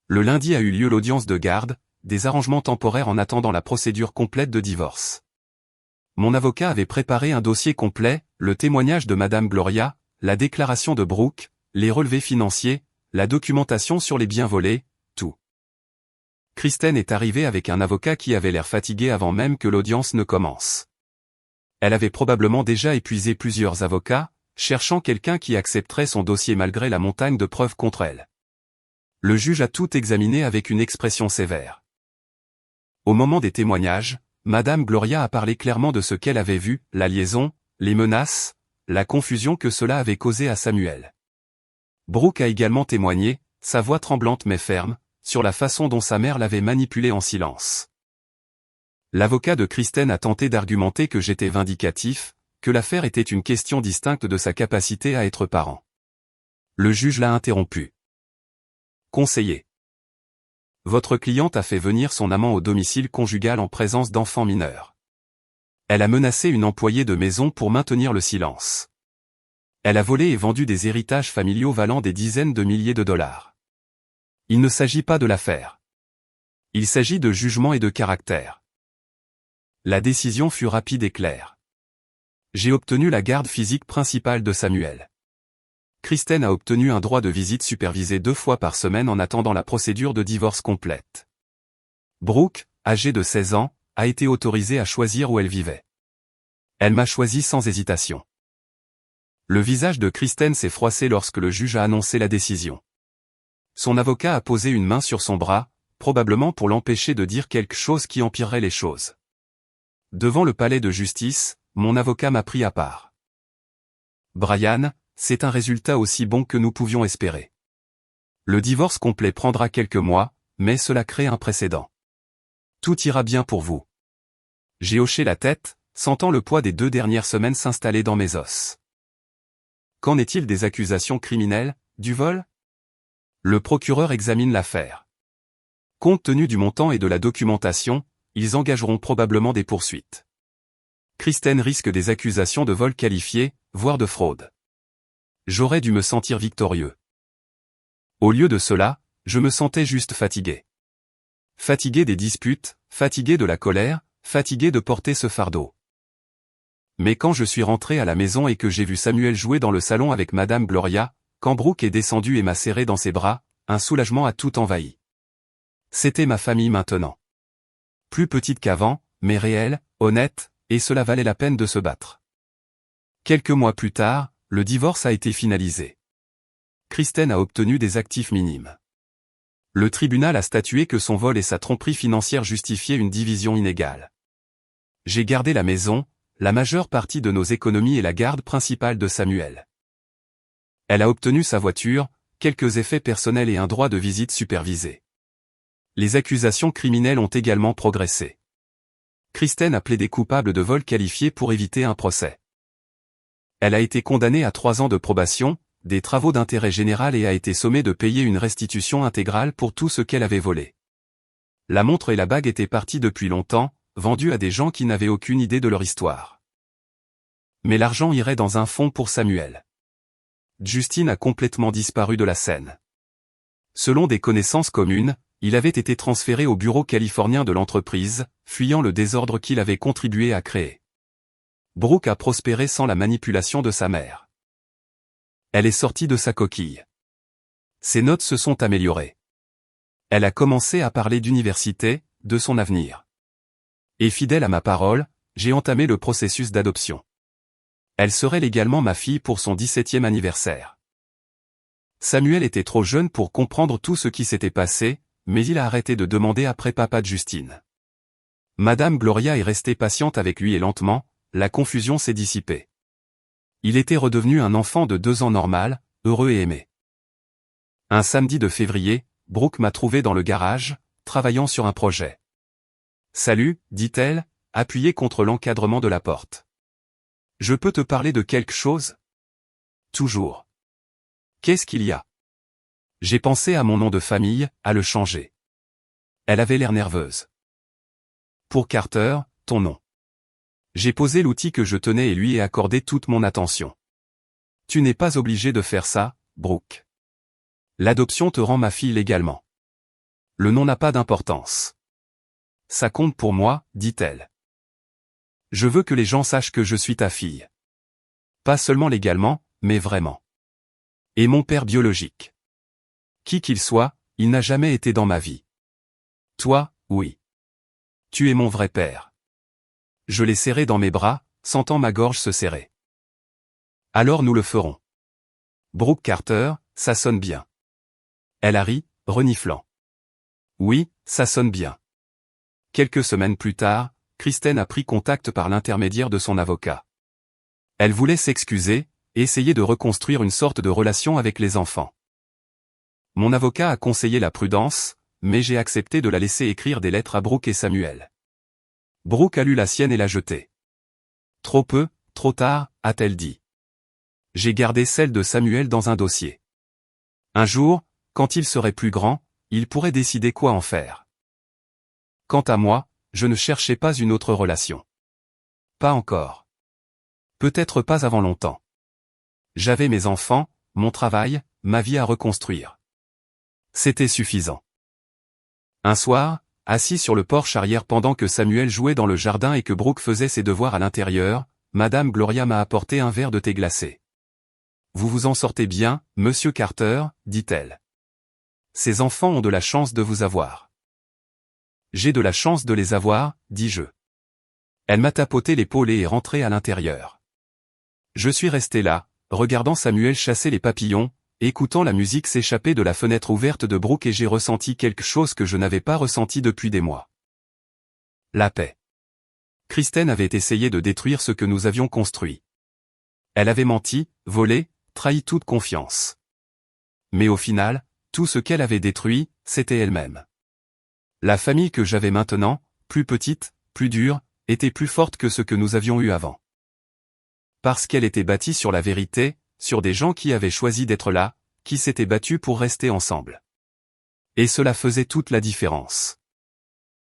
Le lundi a eu lieu l'audience de garde, des arrangements temporaires en attendant la procédure complète de divorce. Mon avocat avait préparé un dossier complet, le témoignage de Madame Gloria, la déclaration de Brooke, les relevés financiers, la documentation sur les biens volés, tout. Kristen est arrivée avec un avocat qui avait l'air fatigué avant même que l'audience ne commence. Elle avait probablement déjà épuisé plusieurs avocats, cherchant quelqu'un qui accepterait son dossier malgré la montagne de preuves contre elle. Le juge a tout examiné avec une expression sévère. Au moment des témoignages, Madame Gloria a parlé clairement de ce qu'elle avait vu, la liaison, les menaces, la confusion que cela avait causé à Samuel. Brooke a également témoigné, sa voix tremblante mais ferme, sur la façon dont sa mère l'avait manipulée en silence. L'avocat de Kristen a tenté d'argumenter que j'étais vindicatif, que l'affaire était une question distincte de sa capacité à être parent. Le juge l'a interrompu. Conseiller. Votre cliente a fait venir son amant au domicile conjugal en présence d'enfants mineurs. Elle a menacé une employée de maison pour maintenir le silence. Elle a volé et vendu des héritages familiaux valant des dizaines de milliers de dollars. Il ne s'agit pas de l'affaire. Il s'agit de jugement et de caractère. La décision fut rapide et claire. J'ai obtenu la garde physique principale de Samuel. Kristen a obtenu un droit de visite supervisé 2 fois par semaine en attendant la procédure de divorce complète. Brooke, âgée de 16 ans, a été autorisée à choisir où elle vivait. Elle m'a choisi sans hésitation. Le visage de Kristen s'est froissé lorsque le juge a annoncé la décision. Son avocat a posé une main sur son bras, probablement pour l'empêcher de dire quelque chose qui empirerait les choses. Devant le palais de justice, mon avocat m'a pris à part. Brian, c'est un résultat aussi bon que nous pouvions espérer. Le divorce complet prendra quelques mois, mais cela crée un précédent. Tout ira bien pour vous. J'ai hoché la tête, sentant le poids des 2 dernières semaines s'installer dans mes os. Qu'en est-il des accusations criminelles, du vol? Le procureur examine l'affaire. Compte tenu du montant et de la documentation, ils engageront probablement des poursuites. Kristen risque des accusations de vol qualifié, voire de fraude. J'aurais dû me sentir victorieux. Au lieu de cela, je me sentais juste fatigué. Fatigué des disputes, fatigué de la colère, fatigué de porter ce fardeau. Mais quand je suis rentré à la maison et que j'ai vu Samuel jouer dans le salon avec Madame Gloria, quand Brooke est descendu et m'a serré dans ses bras, un soulagement a tout envahi. C'était ma famille maintenant. Plus petite qu'avant, mais réelle, honnête, et cela valait la peine de se battre. Quelques mois plus tard, le divorce a été finalisé. Kristen a obtenu des actifs minimes. Le tribunal a statué que son vol et sa tromperie financière justifiaient une division inégale. J'ai gardé la maison, la majeure partie de nos économies et la garde principale de Samuel. Elle a obtenu sa voiture, quelques effets personnels et un droit de visite supervisé. Les accusations criminelles ont également progressé. Kristen a plaidé coupable de vol qualifié pour éviter un procès. Elle a été condamnée à 3 ans de probation, des travaux d'intérêt général et a été sommée de payer une restitution intégrale pour tout ce qu'elle avait volé. La montre et la bague étaient parties depuis longtemps, vendues à des gens qui n'avaient aucune idée de leur histoire. Mais l'argent irait dans un fonds pour Samuel. Justin a complètement disparu de la scène. Selon des connaissances communes, il avait été transféré au bureau californien de l'entreprise, fuyant le désordre qu'il avait contribué à créer. Brooke a prospéré sans la manipulation de sa mère. Elle est sortie de sa coquille. Ses notes se sont améliorées. Elle a commencé à parler d'université, de son avenir. Et fidèle à ma parole, j'ai entamé le processus d'adoption. Elle serait légalement ma fille pour son 17e anniversaire. Samuel était trop jeune pour comprendre tout ce qui s'était passé, mais il a arrêté de demander après papa de Justine. Madame Gloria est restée patiente avec lui et lentement, la confusion s'est dissipée. Il était redevenu un enfant de 2 ans normal, heureux et aimé. Un samedi de février, Brooke m'a trouvé dans le garage, travaillant sur un projet. « Salut », dit-elle, appuyée contre l'encadrement de la porte. « Je peux te parler de quelque chose ? » Toujours. « Qu'est-ce qu'il y a ? » J'ai pensé à mon nom de famille, à le changer. Elle avait l'air nerveuse. « Pour Carter, ton nom. » J'ai posé l'outil que je tenais et lui ai accordé toute mon attention. « Tu n'es pas obligé de faire ça, Brooke. L'adoption te rend ma fille légalement. Le nom n'a pas d'importance. Ça compte pour moi, dit-elle. Je veux que les gens sachent que je suis ta fille. Pas seulement légalement, mais vraiment. Et mon père biologique. Qui qu'il soit, il n'a jamais été dans ma vie. Toi, oui. Tu es mon vrai père. Je l'ai serré dans mes bras, sentant ma gorge se serrer. Alors nous le ferons. Brooke Carter, ça sonne bien. Elle a ri, reniflant. Oui, ça sonne bien. Quelques semaines plus tard, Kristen a pris contact par l'intermédiaire de son avocat. Elle voulait s'excuser, essayer de reconstruire une sorte de relation avec les enfants. Mon avocat a conseillé la prudence, mais j'ai accepté de la laisser écrire des lettres à Brooke et Samuel. Brooke a lu la sienne et l'a jetée. Trop peu, trop tard, a-t-elle dit. J'ai gardé celle de Samuel dans un dossier. Un jour, quand il serait plus grand, il pourrait décider quoi en faire. Quant à moi, je ne cherchais pas une autre relation. Pas encore. Peut-être pas avant longtemps. J'avais mes enfants, mon travail, ma vie à reconstruire. C'était suffisant. Un soir, assis sur le porche arrière pendant que Samuel jouait dans le jardin et que Brooke faisait ses devoirs à l'intérieur, Madame Gloria m'a apporté un verre de thé glacé. « Vous vous en sortez bien, Monsieur Carter », dit-elle. « Ces enfants ont de la chance de vous avoir. » J'ai de la chance de les avoir, dis-je. Elle m'a tapoté l'épaule et est rentrée à l'intérieur. Je suis resté là, regardant Samuel chasser les papillons, écoutant la musique s'échapper de la fenêtre ouverte de Brooke et j'ai ressenti quelque chose que je n'avais pas ressenti depuis des mois. La paix. Kristen avait essayé de détruire ce que nous avions construit. Elle avait menti, volé, trahi toute confiance. Mais au final, tout ce qu'elle avait détruit, c'était elle-même. La famille que j'avais maintenant, plus petite, plus dure, était plus forte que ce que nous avions eu avant. Parce qu'elle était bâtie sur la vérité, sur des gens qui avaient choisi d'être là, qui s'étaient battus pour rester ensemble. Et cela faisait toute la différence.